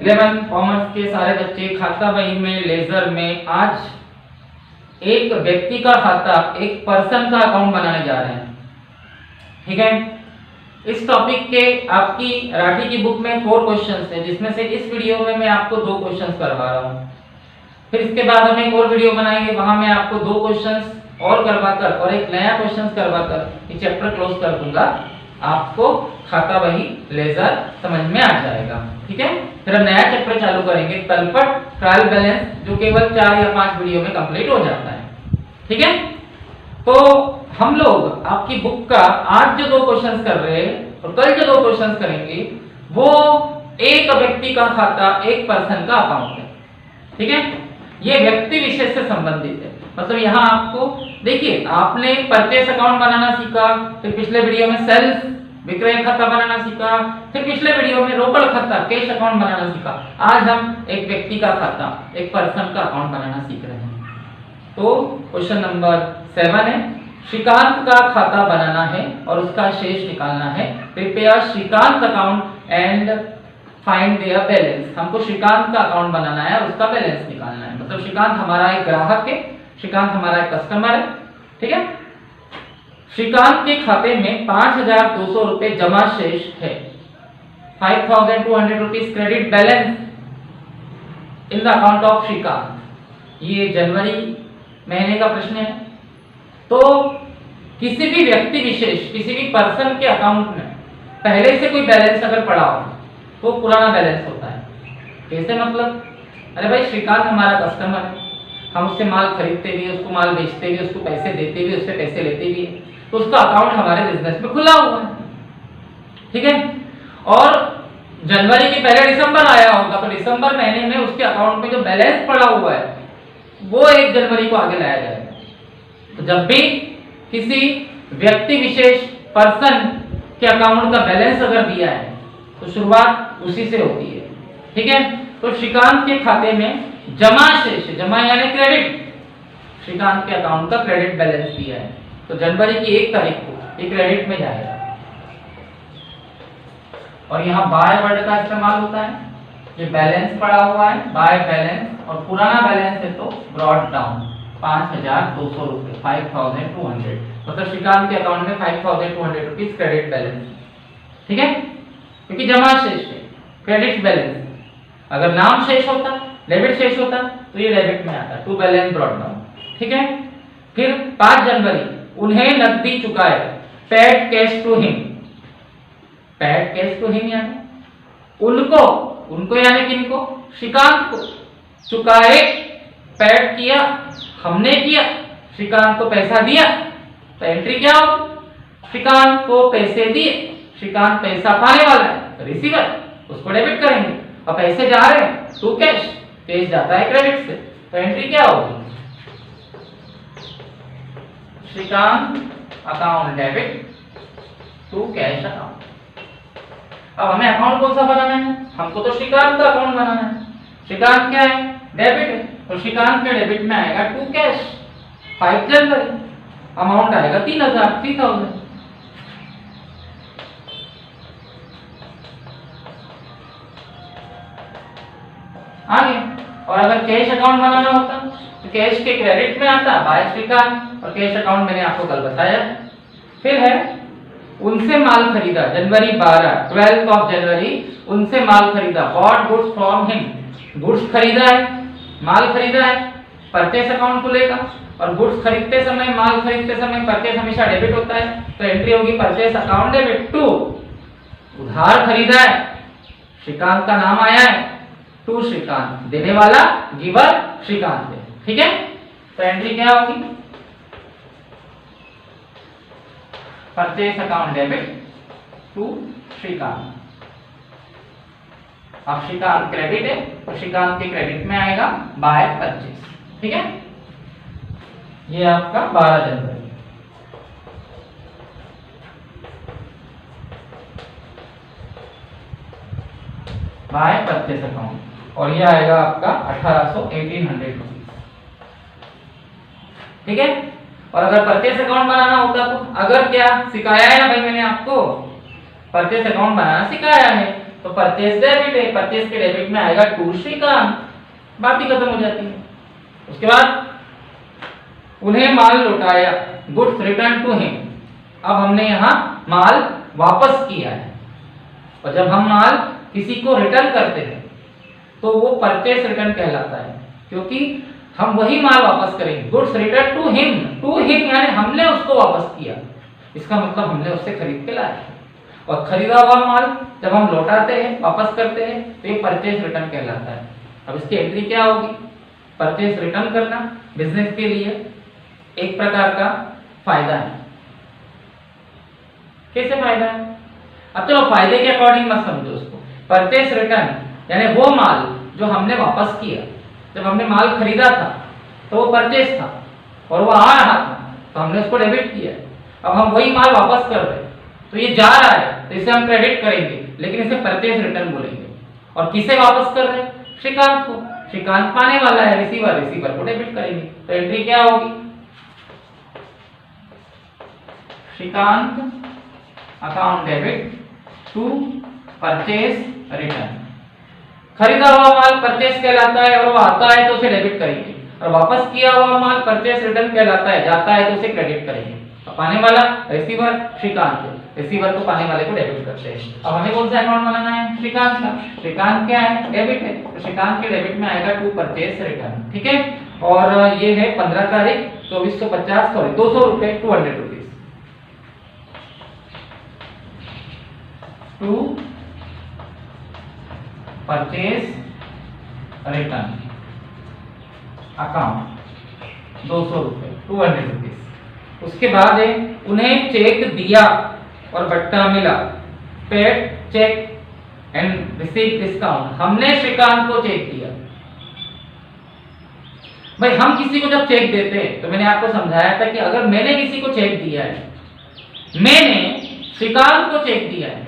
11 commerce के सारे बच्चे खाता बही में लेजर में आज एक व्यक्ति का खाता, एक पर्सन का अकाउंट बनाने जा रहे हैं। ठीक है, इस टॉपिक के आपकी राठी की बुक में 4 क्वेश्चंस हैं, जिसमें से इस वीडियो में मैं आपको 2 क्वेश्चंस करवा रहा हूँ। फिर इसके बाद हम एक और वीडियो बनाएंगे, वहां मैं आपको 2 क्वेश्चंस और करवाकर और एक नया क्वेश्चंस करवाकर ये चैप्टर क्लोज कर दूंगा। आपको खाता बही लेजर समझ में आ जाएगा। ठीक है, फिर हम नया चैप्टर चालू करेंगे, तलपट ट्रायल बैलेंस, जो केवल 4 या 5 वीडियो में कंप्लीट हो जाता है। ठीक है, तो हम लोग आपकी बुक का आज जो 2 क्वेश्चंस कर रहे हैं और कल जो 2 क्वेश्चंस करेंगे वो एक व्यक्ति का खाता, एक पर्सन का अकाउंट है। ठीक है, ये व्यक्ति विशेष से संबंधित है। मतलब यहाँ आपको देखिए, आपने परचेस अकाउंट बनाना सीखा, फिर पिछले वीडियो में सेल्स विक्रय खाता बनाना सीखा, फिर पिछले वीडियो में रोकड़ खाता कैश अकाउंट बनाना सीखा। आज हम एक व्यक्ति का खाता, एक पर्सन का अकाउंट बनाना सीख रहे हैं। तो क्वेश्चन नंबर 7 है, श्रीकांत का खाता बनाना है और उसका शेष निकालना है। Prepare Shrikant account and find their balance. हमको श्रीकांत का अकाउंट बनाना है और उसका बैलेंस निकालना है। मतलब श्रीकांत हमारा एक ग्राहक है, श्रीकांत हमारा एक कस्टमर है। ठीक है, श्रीकांत के खाते में 5200 रुपए जमा शेष है। 5200 rupees credit balance in the account of Shrikant. ये जनवरी महीने का प्रश्न है। तो किसी भी व्यक्ति विशेष, किसी भी पर्सन के अकाउंट में पहले से कोई बैलेंस अगर पड़ा हो तो पुराना बैलेंस होता है। कैसे मतलब? अरे भाई, श्रीकांत हमारा कस्टमर है, हम उससे माल खरीदते भी, उसको माल बेचते भी, उसको पैसे देते भी, उससे पैसे लेते भी, तो उसका अकाउंट हमारे बिजनेस में खुला हुआ है। ठीक है, और जनवरी के पहले दिसंबर आया होगा, तो दिसंबर महीने में उसके अकाउंट में जो बैलेंस पड़ा हुआ है वो 1 जनवरी को आगे लाया जाएगा। तो जब भी किसी व्यक्ति विशेष पर्सन के अकाउंट का बैलेंस अगर दिया है तो शुरुआत उसी से होती है। ठीक है, तो श्रीकांत के खाते में जमा शेष, जमा यानी क्रेडिट, श्रीकांत के अकाउंट का क्रेडिट बैलेंस दिया है, तो जनवरी की 1 तारीख को ये क्रेडिट में जाएगा। और यहाँ बाय वर्ड का इस्तेमाल होता है। ये बैलेंस पड़ा हुआ है, बाय बैलेंस, और पुराना बैलेंस है तो ब्रॉट डाउन 5200 रुपए, 5200। मतलब श्रीकांत के अकाउंट में 5200 रुपीज क्रेडिट बैलेंस। ठीक है, क्योंकि जमा शेष है, क्रेडिट बैलेंस। अगर नाम शेष होता, डेबिट शेष होता, तो ये डेबिट में आता, टू बैलेंस ब्रॉट डाउन। ठीक है, फिर 5 जनवरी उन्हें नकदी चुकाए, paid cash to him. Paid cash to him यानी उनको, उनको यानी किनको? श्रीकांत को चुकाए, पेड किया, हमने किया, श्रीकांत को पैसा दिया, तो एंट्री क्या होगी? श्रीकांत को पैसे दिए, श्रीकांत पैसा पाने वाला है, रिसीवर, उसको डेबिट करेंगे। और पैसे जा रहे हैं टू कैश, कैश जाता है क्रेडिट से, तो एंट्री क्या होगी? Shrikant account debit to cash account. अब हमें अकाउंट कौन सा बनाना है? हमको तो श्रीकांत का अकाउंट बनाना है। श्रीकांत क्या है? डेबिट है, तो श्रीकांत के डेबिट में आएगा टू कैश 5 जनवरी, अमाउंट आएगा 3000। आगे, और अगर कैश अकाउंट बनाना होता तो कैश के क्रेडिट में आता बाय श्रीकांत, और कैश अकाउंट मैंने आपको कल बताया। फिर है उनसे माल खरीदा, जनवरी 12 ऑफ जनवरी, उनसे माल खरीदा, bought goods from him, goods खरीदा है, माल खरीदा है, परचेस अकाउंट खुलेगा। और गुड्स खरीदते समय, माल खरीदते समय परचेस हमेशा डेबिट होता है, तो एंट्री होगी परचेस अकाउंट डेबिट टू। उधार खरीदा है, श्रीकांत का नाम आया है, टू श्रीकांत, देने वाला गिवर श्रीकांत है। ठीक है, तो एंट्री क्या होगी? Purchase account debit to Shrikant. अब श्रीकांत क्रेडिट है, तो श्रीकांत के क्रेडिट में आएगा बाय परचेस। ठीक है, ये आपका 12 जनवरी। बाय परचेस अकाउंट, और ये आएगा आपका 1800 रुपीज। ठीक है, और अगर परचेस अकाउंट बनाना होता तो अगर क्या सिखाया है ना भाई, मैंने आपको परचेस अकाउंट बनाना सिखाया है, तो परचेस डेबिट है, परचेस के डेबिट में आएगा टू श्रीकांत, बात ही खत्म हो जाती है। उसके बाद उन्हें माल लौटाया, गुड्स रिटर्न टू हिम। अब हमने यहाँ माल वापस किया है, और जब हम माल किसी को रिटर्न करते हैं तो वो परचेस रिटर्न कहलाता है, क्योंकि हम वही माल वापस करेंगे। गुड्स रिटर्न टू हिम यानी हमने उसको वापस किया, इसका मतलब हमने उससे खरीद के लाया। और खरीदा हुआ माल जब हम लौटाते हैं, वापस करते हैं, तो ये परचेस रिटर्न कहलाता है। अब इसकी एंट्री क्या होगी? परचेस रिटर्न करना बिजनेस के लिए एक प्रकार का फायदा है। कैसे फायदा है? अब चलो फायदे के अकॉर्डिंग मत समझो उसको। परचेस रिटर्न यानी वो माल जो हमने वापस किया। जब हमने माल खरीदा था तो वो परचेस था और वो आ रहा था, तो हमने उसको डेबिट किया। अब हम वही माल वापस कर रहे हैं, तो ये जा रहा है, तो इसे हम क्रेडिट करेंगे, लेकिन इसे परचेस रिटर्न बोलेंगे। और किसे वापस कर रहे हैं? श्रीकांत को। श्रीकांत पाने वाला है, रिसीवर को डेबिट करेंगे। तो एंट्री क्या होगी? Shrikant account debit to purchase return. खरीदा हुआ माल परचेस कहलाता है, और वो आता है तो उसे डेबिट करेंगे, और वापस किया हुआ माल परचेस रिटर्न कहलाता है, जाता है तो उसे क्रेडिट करेंगे। पाने वाला रिसीवर श्रीकांत, रिसीवर को पाने वाले को डेबिट करते हैं। अब हमें कौन सा अकाउंट बनाना है? श्रीकांत का। श्रीकांत क्या है? डेबिट है, तो श्रीकांत के डेबिट में आएगा टू परचेस रिटर्न। ठीक है, और ये है 15 तारीख 2450 सॉरी 200 रुपए 200 rupees to purchase return account 200 रुपए 200 रुपीज। उसके बाद है उन्हें चेक दिया और बट्टा मिला, paid cheque and receive discount. हमने श्रीकांत को चेक दिया। भाई हम किसी को जब चेक देते हैं, तो मैंने आपको समझाया था कि अगर मैंने किसी को चेक दिया है, मैंने श्रीकांत को चेक दिया है,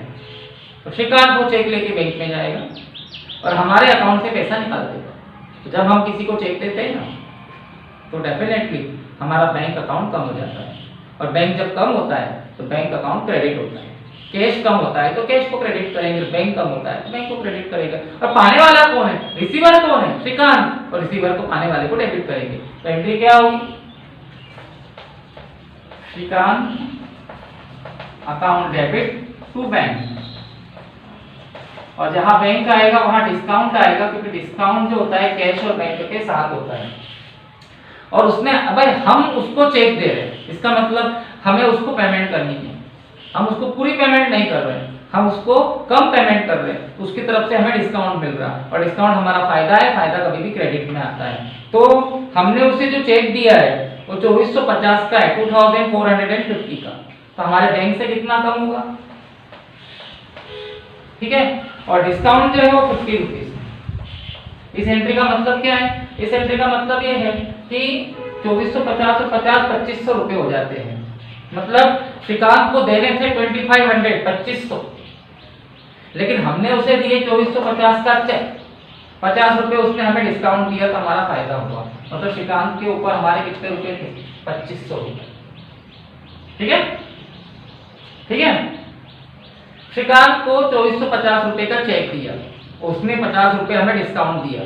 तो श्रीकांत वो चेक लेके बैंक में जाएगा और हमारे अकाउंट से पैसा निकाल देगा। तो जब हम किसी को चेक देते हैं ना, तो डेफिनेटली हमारा बैंक अकाउंट कम हो जाता है, और बैंक जब कम होता है तो बैंक अकाउंट क्रेडिट होता है। कैश कम होता है तो कैश को क्रेडिट करेंगे, बैंक कम होता है तो बैंक को क्रेडिट करेगा। और पाने वाला कौन है? रिसीवर कौन है? श्रीकांत, और रिसीवर को पाने वाले को डेबिट करेंगे। तो एंट्री क्या होगी? Shrikant account debit to bank, और जहां बैंक आएगा वहां डिस्काउंट आएगा, क्योंकि डिस्काउंट जो होता है कैश और बैंक के साथ होता है। और उसने भाई हम उसको चेक दे रहे हैं, इसका मतलब हमें उसको पेमेंट करनी है। हम उसको पूरी पेमेंट नहीं कर रहे हैं, हम उसको कम पेमेंट कर रहे हैं, तो उसकी तरफ से हमें डिस्काउंट मिल रहा है, और डिस्काउंट हमारा फायदा है। फायदा कभी भी क्रेडिट में आता है। तो हमने उसे जो चेक दिया है वो 2450 का है, 2450 का, तो हमारे बैंक से कितना कम होगा? ठीक है, और डिस्काउंट जो है वो 50 रुपीज। इस एंट्री का मतलब क्या है? इस एंट्री का मतलब ये है कि 2450 और 50 2500 रुपए हो जाते हैं। मतलब श्रीकांत को देने थे 2500 2500, लेकिन हमने उसे दिए 2450 का चेक, 50 रुपए उसने हमें डिस्काउंट दिया, तो हमारा फायदा हुआ। मतलब श्रीकांत के ऊपर हमारे कितने रुपए थे? 2500 रुपए। ठीक है, ठीक है। श्रीकांत को 2450 रुपए का चेक दिया, उसने 50 रुपए हमें डिस्काउंट दिया।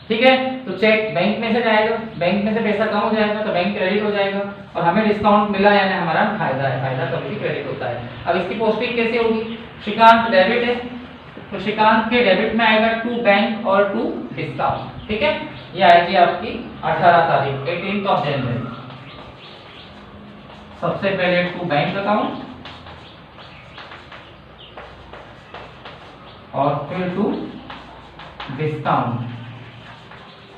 ठीक है, तो चेक बैंक में से जाएगा, बैंक में से पैसा कम हो जाएगा तो बैंक क्रेडिट हो जाएगा, और हमें डिस्काउंट मिला यानी हमारा फायदा है। फायदा कभी भी क्रेडिट होता है। अब इसकी पोस्टिंग कैसे होगी? श्रीकांत डेबिट है, तो श्रीकांत के डेबिट में आएगा टू बैंक और टू डिस्काउंट। ठीक है, ये आएगी आपकी 18 तारीख 18 जनवरी। सबसे पहले टू बैंक अकाउंट और फिर टू डिस्काउंट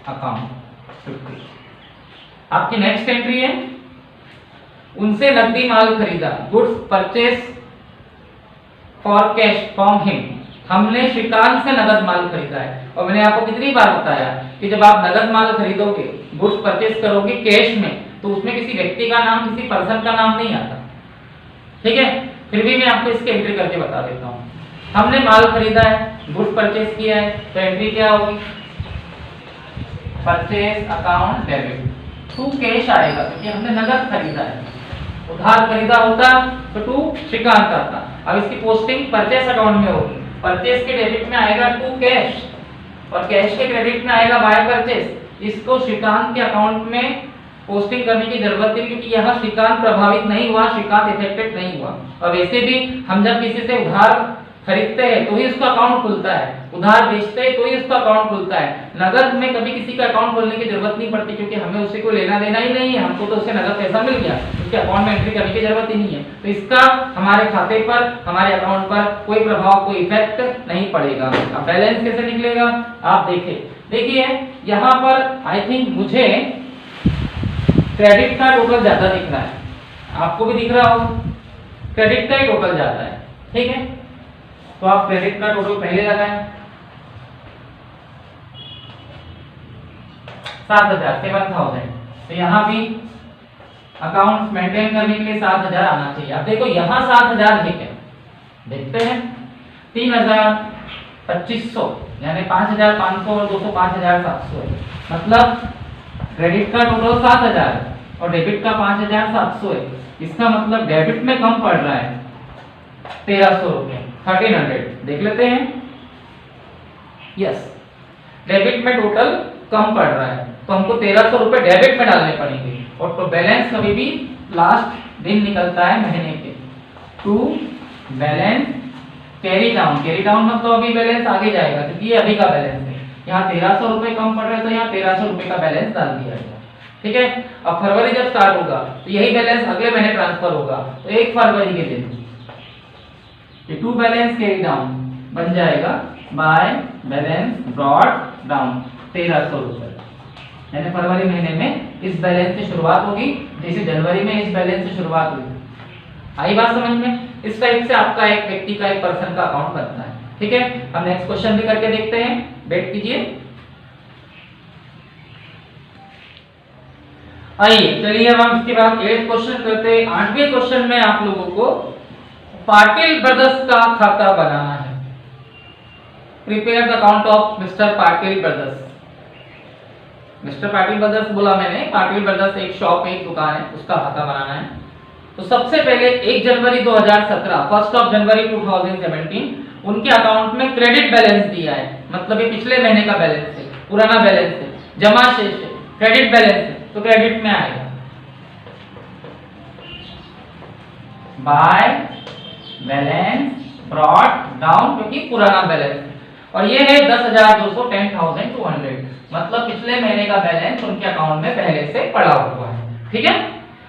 अकाउंट 50। आपकी नेक्स्ट एंट्री है उनसे नकदी माल खरीदा, goods purchase for cash from him. हमने श्रीकांत से नगद माल खरीदा है, और मैंने आपको कितनी बार बताया कि जब आप नगद माल खरीदोगे, गुड्स परचेस करोगे कैश में, तो उसमें किसी व्यक्ति का नाम, किसी पर्सन का नाम नहीं आता। ठीक है, फिर भी मैं आपको इसकी एंट्री करके बता देता हूँ। हमने माल खरीदा है, गुड्स परचेस किया है, तो एंट्री क्या होगी? Purchase account debit to cash आएगा, क्योंकि हमने नगद खरीदा है। उधार खरीदा होता तो टू श्रीकांत आता। अब इसकी पोस्टिंग परचेस अकाउंट में होगी, परचेज के डेबिट में आएगा टू कैश और कैश के क्रेडिट में आएगा बाय परचेज। इसको श्रीकांत के अकाउंट में पोस्टिंग करने की जरूरत है क्योंकि यहाँ श्रीकांत प्रभावित नहीं हुआ, श्रीकांत इफेक्टेड नहीं हुआ। और वैसे भी हम जब किसी से उधार खरीदते हैं तो ही उसका अकाउंट खुलता है, उधार बेचते हैं तो ही उसका अकाउंट खुलता है। नगद में कभी किसी का अकाउंट खोलने की जरूरत नहीं पड़ती क्योंकि हमें उससे कोई लेना देना ही नहीं है, हमको तो उससे नगद पैसा मिल गया, उसके अकाउंट में एंट्री करने की जरूरत ही नहीं है। तो इसका हमारे खाते पर, हमारे अकाउंट पर कोई प्रभाव, कोई इफेक्ट नहीं पड़ेगा। अब बैलेंस कैसे निकलेगा आप देखिए यहाँ पर आई थिंक मुझे क्रेडिट का टोटल ज्यादा दिख रहा है, आपको भी दिख रहा होगा, क्रेडिट का ही टोटल ज्यादा है, ठीक है। तो आप क्रेडिट का टोटल पहले लगाएं 7,000 7,000। तो यहाँ भी अकाउंट मेंटेन करने के लिए 7,000 आना चाहिए। अब देखो यहाँ 7,000 ठीक है, देखते हैं 3,000 यानी 5,500 और 200 5,700 है। मतलब क्रेडिट का टोटल 7,000 और डेबिट का 5,700 है। इसका मतलब डेबिट में कम पड़ रहा है 1,300 रुपए, 1,300। देख लेते हैं, यस डेबिट में टोटल कम पड़ रहा है तो हमको 1,300 रुपए डेबिट में डालने पड़ेंगे। और तो बैलेंस कभी भी लास्ट दिन निकलता है महीने के। टू बैलेंस कैरी डाउन मतलब अभी बैलेंस आगे जाएगा क्योंकि ये अभी का बैलेंस है। यहाँ 1,300 रुपए कम पड़ रहा है तो यहाँ 1,300 रुपए का बैलेंस डाल दिया गया, ठीक है। अब फरवरी जब स्टार्ट होगा तो यही बैलेंस अगले महीने ट्रांसफर होगा, तो 1 फरवरी के दिन ये टू बैलेंस कैरी डाउन बन जाएगा बाय बैलेंस ब्रॉट डाउन 1,300 रुपए। यानी फरवरी महीने में इस बैलेंस से शुरुआत होगी जैसे जनवरी में इस बैलेंस से शुरुआत हुई। आई बात समझ में? इस टाइप से आपका एक व्यक्ति का, एक पर्सन का अकाउंट बनता है, ठीक है। हम नेक्स्ट क्वेश्चन भी करके देखते हैं, वेट कीजिए। आइए चलिए अब हम इसके बाद 8th क्वेश्चन करते हैं। 8वें क्वेश्चन में आप लोगों को पाटिल ब्रदर्स का खाता बनाना है। Prepare the account of mister Patil brothers. Mister Patil brothers बोला मैंने, पाटिल ब्रदर्स एक शॉप, एक दुकान है, उसका खाता बनाना है। तो सबसे पहले 1 जनवरी 2017, 1 जनवरी 2017 उनके अकाउंट में क्रेडिट बैलेंस दिया है। मतलब ये पिछले महीने का बैलेंस है, पुराना बैलेंस है, जमा शेष है, क्रेडिट बैलेंस है, तो क्रेडिट में आएगा बाय बैलेंस ब्रॉट डाउन क्योंकि पुराना बैलेंस है। और ये है 10,200 10,200 मतलब पिछले महीने का बैलेंस उनके अकाउंट में पहले से पड़ा हुआ है, ठीक है।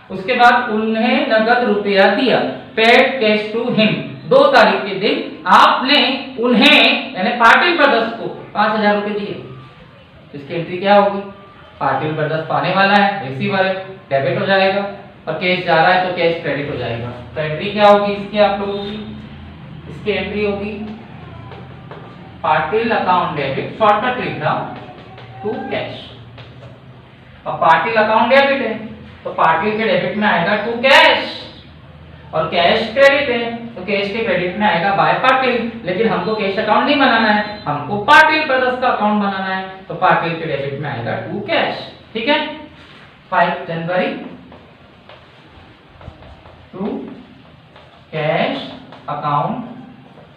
उसके बाद उन्हें नगद रुपया दिया, पेड कैश टू हिम। 2 तारीख के दिन आपने उन्हें यानी पाटिल ब्रदर्स को 5,000 रुपए दिए। इसकी एंट्री क्या होगी? पाटिल ब्रदर्स पाने वाला है, रिसीवर है, डेबिट हो जाएगा, और कैश जा रहा है तो कैश क्रेडिट हो जाएगा। तो एंट्री क्या होगी इसकी आप लोगों की? इसकी एंट्री होगी पाटिल अकाउंट डेबिट, शॉर्टकट लिख रहा हूं, टू कैश। और पाटिल अकाउंट डेबिट है तो पाटिल के डेबिट में आएगा टू कैश, और कैश क्रेडिट है तो कैश के क्रेडिट में आएगा बाय पाटिल। लेकिन हमको कैश अकाउंट नहीं बनाना है, हमको पाटिल ब्रदर्स का अकाउंट बनाना है, तो पाटिल के डेबिट में आएगा टू कैश, ठीक है। 5 जनवरी टू कैश अकाउंट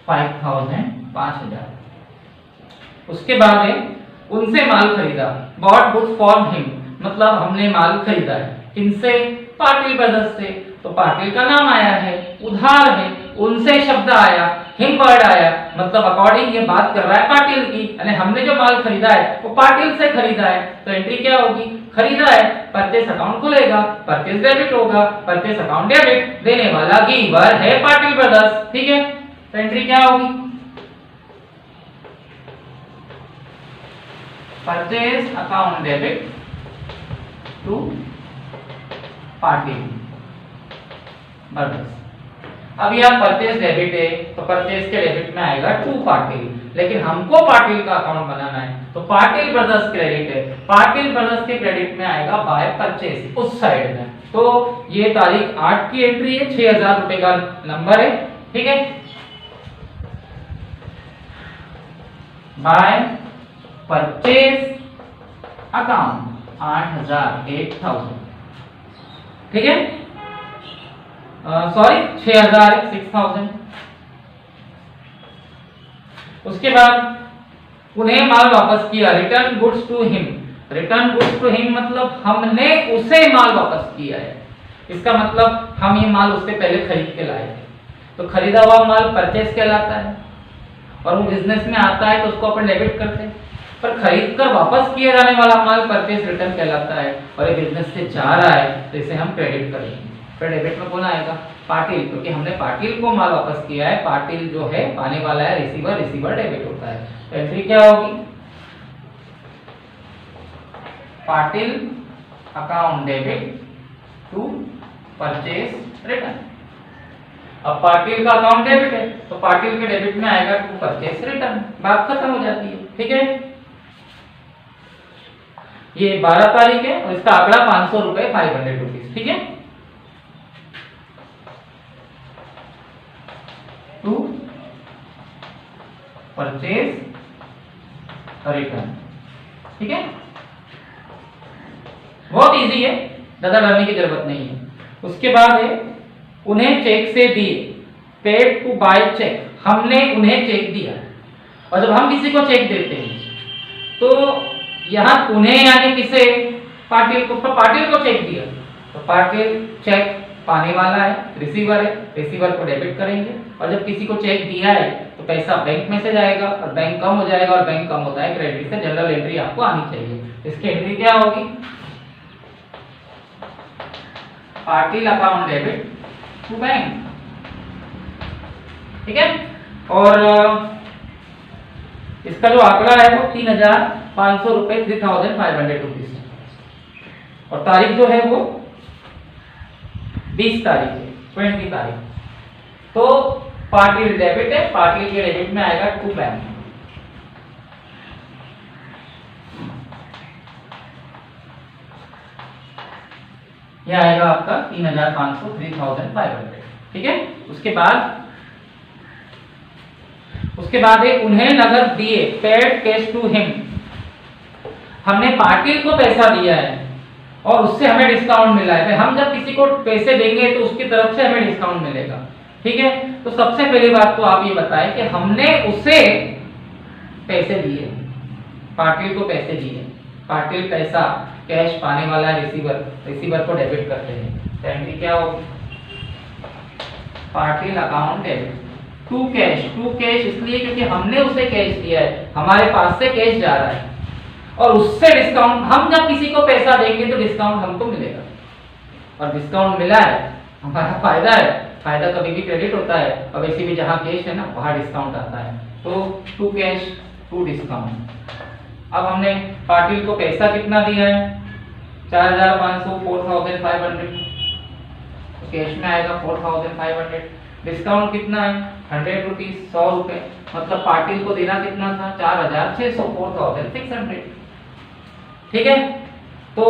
5,000। उसके बाद है उनसे माल खरीदा, बॉट गुड्स फ्रॉम हिम, मतलब हमने माल खरीदा है किनसे? पाटिल ब्रदर्स से। तो पाटिल का नाम आया है, उधार है, उनसे शब्द आया, हिम वर्ड आया, मतलब अकॉर्डिंग ये बात कर रहा है पाटिल की, यानी हमने जो माल खरीदा है वो पाटिल से खरीदा है। तो एंट्री क्या होगी? खरीदा है, परचेस अकाउंट खुलेगा, परचेस डेबिट होगा, परचेस अकाउंट डेबिट, देने वाला गिवर है पाटिल ब्रदर्स, ठीक है। तो एंट्री क्या होगी? Purchase account debit to Patil brothers. अब यह परचेस डेबिट है तो परचेस के डेबिट में आएगा टू पाटिल, लेकिन हमको पाटिल का अकाउंट बनाना है तो पाटिल ब्रदर्स क्रेडिट है, पाटिल ब्रदर्स के क्रेडिट में आएगा बाय परचेस उस साइड में। तो ये तारीख 8 की एंट्री है, 6,000 रुपए का नंबर है, ठीक है। बाय परचेस अकाउंट 8,000 ठीक है, सॉरी 6,000 6,000 उसके बाद उन्हें माल वापस किया, return goods to him. Return goods to him मतलब हमने उसे माल वापस किया है। इसका मतलब हम ये माल उससे पहले खरीद के लाए थे, तो खरीदा हुआ माल परचेस कहलाता है, और वो बिजनेस में आता है तो उसको अपन डेबिट करते हैं। पर खरीद कर वापस किया जाने वाला माल परचेस रिटर्न कहलाता है, और ये बिजनेस से जा रहा है तो इसे हम क्रेडिट करेंगे। फिर डेबिट में कौन आएगा? पाटिल, क्योंकि हमने पाटिल को माल वापस किया है। पाटिल जो है पाने वाला है, रिसीवर, रिसीवर डेबिट होता है। तो एंट्री क्या होगी? Patil account debit to purchase return. अब पाटिल का अकाउंट डेबिट है तो पाटिल के डेबिट में आएगा टू परचेस रिटर्न। बात खत्म हो जाती है। ठीक है, ये 12 तारीख है और इसका आंकड़ा 500 रुपए, 500 रुपीज। ठीक है, टू परचेस रिटर्न। ठीक है, बहुत इजी है, ज्यादा डरने की जरूरत नहीं है। उसके बाद है उन्हें चेक से दिए, पेड टू बाय चेक। हमने उन्हें चेक दिया, और जब हम किसी को चेक देते हैं तो यहाँ उन्हें यानी किसे? पाटिल को। तो पाटिल को चेक दिया तो पाटिल चेक पाने वाला है, रिसीवर है, रिसीवर को डेबिट करेंगे। और जब किसी को चेक दिया है तो पैसा बैंक में से जाएगा, और बैंक कम हो जाएगा, और बैंक कम होता है क्रेडिट से। जनरल एंट्री आपको आनी चाहिए। इसकी एंट्री क्या होगी? Patil account debit to bank. ठीक है, और इसका जो आंकड़ा है वो 3,500 रुपए, 3,500 रुपीज। और तारीख जो है वो 20 तारीख है, 20 तारीख। तो पाटिल डेबिट है, पाटिल के डेबिट में आएगा टू बैंक। यह आएगा आपका 3,500, 3,500। ठीक है, उसके बाद है उन्हें नगद दिए, पेड कैश टू हिम। हमने पाटिल को पैसा दिया है और उससे हमें डिस्काउंट मिला है। हम जब किसी को पैसे देंगे तो उसकी तरफ से हमें डिस्काउंट मिलेगा। ठीक है, तो सबसे पहली बात तो आप ये बताएं कि हमने उसे पैसे दिए, पाटिल को पैसे दिए। पाटिल पैसा कैश पाने वाला है, रिसीवर, रिसीवर को डेबिट करते हैं। एंट्री क्या होगी? Patil account debit to cash. To cash इसलिए क्योंकि हमने उसे कैश दिया है, हमारे पास से कैश जा रहा है, और उससे डिस्काउंट। हम जब किसी को पैसा देंगे तो डिस्काउंट हमको मिलेगा, और डिस्काउंट मिला है हमारा फायदा है। फायदा कभी भी क्रेडिट होता है, और वैसे भी जहां कैश है ना वहां डिस्काउंट आता है। तो टू कैश टू डिस्काउंट। अब हमने पाटिल को पैसा कितना दिया है? 4,500, 4,500। तो कैश में आएगा 4,500। डिस्काउंट कितना है? 100 रुपीज, 100 रुपए। मतलब पाटिल को देना कितना था? 4,600, 4,600। ठीक है, तो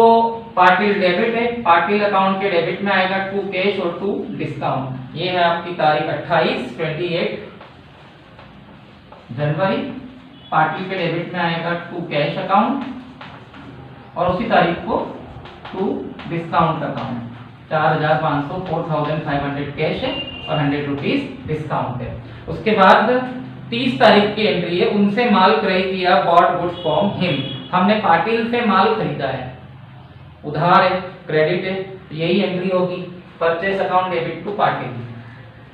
पाटिल डेबिट है, पाटिल अकाउंट के डेबिट में आएगा टू कैश और टू डिस्काउंट। ये है आपकी तारीख 28 जनवरी। पाटिल के डेबिट में आएगा टू कैश अकाउंट, और उसी तारीख को टू डिस्काउंट अकाउंट। 4,500, 4,500 कैश है और 100 रुपीज डिस्काउंट है। उसके बाद 30 तारीख की एंट्री है, उनसे माल क्रय किया, बॉट गुड्स फ्रॉम हिम। हमने पाटिल से माल खरीदा है, उधार है, क्रेडिट है, यही एंट्री होगी। Purchase account debit to Patil.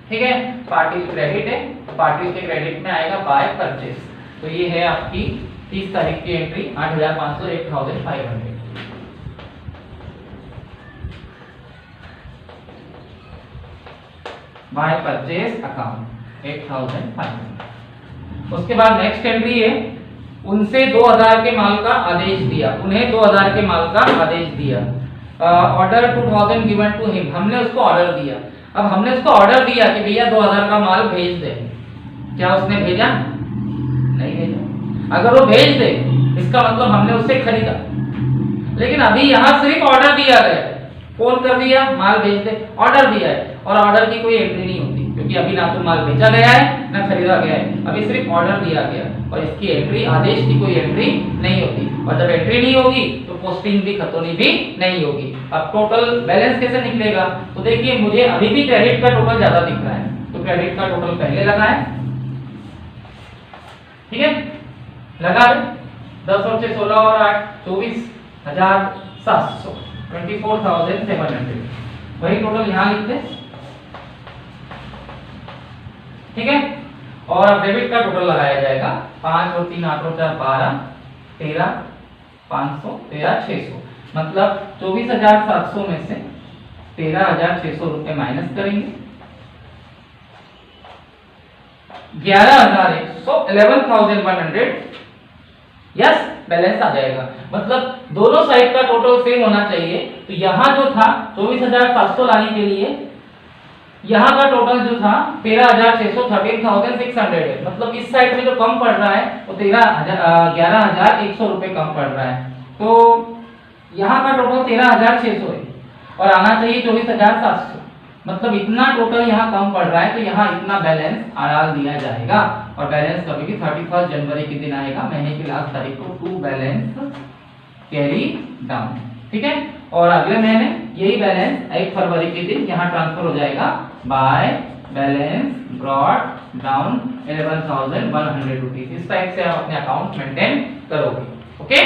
ठीक है, पाटिल क्रेडिट है, पाटिल के क्रेडिट में आएगा बाय परचेस। तो ये है आपकी 30 तारीख की एंट्री, 8,500, 1,500। Bye purchase account 8,500। उसके बाद नेक्स्ट एंट्री है, उनसे 2,000 के माल का आदेश दिया। उन्हें 2,000 के माल का आदेश दिया। Order 2,000 given to him. हमने उसको ऑर्डर दिया। अब हमने उसको ऑर्डर दिया कि भैया 2,000 का माल भेज दे। क्या उसने भेजा? नहीं भेजा। अगर वो भेज दे इसका मतलब हमने उससे खरीदा, लेकिन अभी यहाँ सिर्फ ऑर्डर दिया गया, फोन कर दिया माल भेज दे, ऑर्डर दिया है, और ऑर्डर की कोई एंट्री नहीं होती क्योंकि अभी ना तो माल भेजा गया है ना खरीदा गया है, अभी सिर्फ ऑर्डर दिया गया, और इसकी एंट्री, आदेश की कोई एंट्री नहीं होती। और जब एंट्री नहीं होगी तो पोस्टिंग भी, खतौनी भी नहीं होगी। अब टोटल बैलेंस कैसे निकलेगा? तो देखिए मुझे अभी भी क्रेडिट का टोटल ज्यादा दिख रहा है, तो क्रेडिट का टोटल पहले लगाएं, ठीक है, लगा दे 10 और 6 16 और 8 24,700 24,700 वही टोटल यहाँ लिखते, ठीक है। और अब डेबिट का टोटल लगाया जाएगा 5 और 3 8 और 4 12 13,500 13,600 मतलब 24,700 में से 13,600 रुपए माइनस करेंगे, 11,100 यस बैलेंस आ जाएगा। मतलब दोनों साइड का टोटल सेम होना चाहिए। तो यहाँ जो था 24,700 लाने के लिए यहाँ का टोटल जो था 13,600 13,600 है। मतलब इस साइड में जो कम पड़ रहा है वो 11,100 रुपए कम पड़ रहा है। तो यहाँ का टोटल 13,600 है और आना चाहिए 24,700। मतलब इतना टोटल यहाँ कम पड़ रहा है तो यहाँ इतना बैलेंस डाल दिया जाएगा। और बैलेंस कभी भी 31 जनवरी के दिन आएगा, महीने की लास्ट तारीख को टू बैलेंस कैरी डाउन, ठीक है। और अगले महीने यही बैलेंस 1 फरवरी के दिन यहाँ ट्रांसफर हो जाएगा by balance brought down 11,100 rupees. इस टाइप से आप अपने अकाउंट मेंटेन करोगे, ओके।